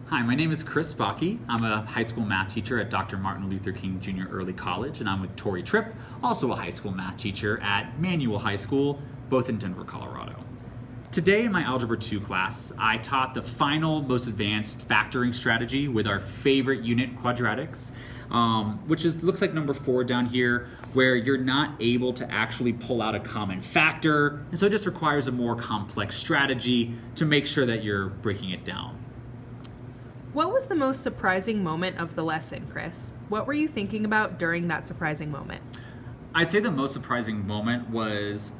Hi, my name is Chris Bakke. I'm a high school math teacher at Dr. Martin Luther King Jr. Early College, and I'm with Tripp, also a high school math teacher at Manual High School, both in Denver, Colorado. Today in my Algebra 2 class, I taught the final, most advanced factoring strategy with our favorite unit, quadratics, which looks like number 4 down here, where you're not able to actually pull out a common factor, and so it just requires a more complex strategy to make sure that you're breaking it down. What was the most surprising moment of the lesson, Chris? What were you thinking about during that surprising moment? I'd say the most surprising moment was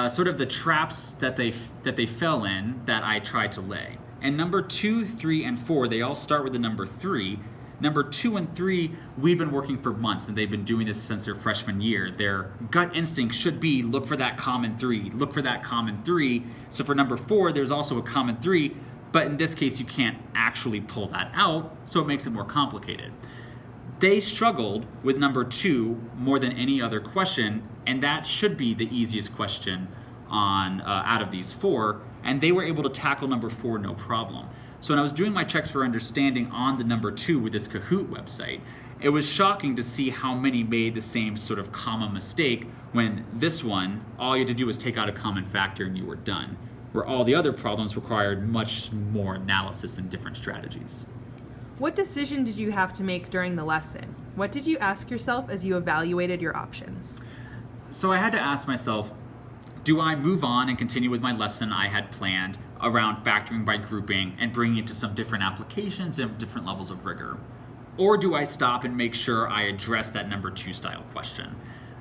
sort of the traps that they fell in that I tried to lay. And number 2, 3, and 4, they all start with the number 3. Number 2 and 3, we've been working for months, and they've been doing this since their freshman year. Their gut instinct should be, look for that common 3, look for that common 3. So for number 4, there's also a common 3, but in this case, you can't actually pull that out, so it makes it more complicated. They struggled with number 2 more than any other question, and that should be the easiest question out of these 4, and they were able to tackle number 4 no problem. So when I was doing my checks for understanding on the number 2 with this Kahoot website, it was shocking to see how many made the same sort of common mistake when this one, all you had to do was take out a common factor and you were done, where all the other problems required much more analysis and different strategies. What decision did you have to make during the lesson? What did you ask yourself as you evaluated your options? So I had to ask myself, do I move on and continue with my lesson I had planned around factoring by grouping and bringing it to some different applications and different levels of rigor? Or do I stop and make sure I address that number 2 style question?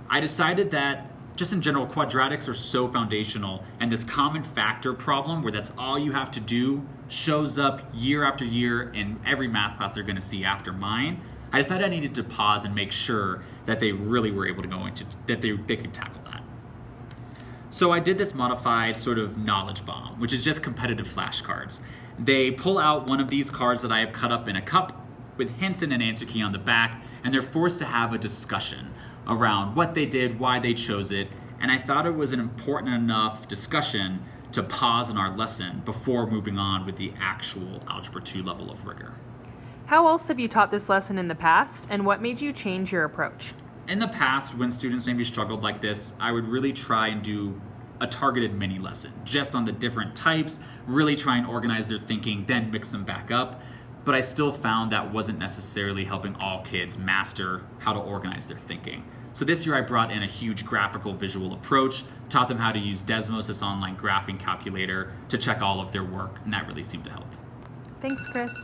I decided that just in general, quadratics are so foundational, and this common factor problem where that's all you have to do shows up year after year in every math class they're going to see after mine. I decided I needed to pause and make sure that they really were able to go into, that they could tackle that. So I did this modified sort of knowledge bomb, which is just competitive flashcards. They pull out one of these cards that I have cut up in a cup with hints and an answer key on the back, and they're forced to have a discussion around what they did, why they chose it, and I thought it was an important enough discussion to pause in our lesson before moving on with the actual Algebra 2 level of rigor. How else have you taught this lesson in the past, and what made you change your approach? In the past, when students maybe struggled like this, I would really try and do a targeted mini lesson, just on the different types, really try and organize their thinking, then mix them back up. But I still found that wasn't necessarily helping all kids master how to organize their thinking. So this year I brought in a huge graphical visual approach, taught them how to use Desmos, this online graphing calculator, to check all of their work, and that really seemed to help. Thanks, Chris.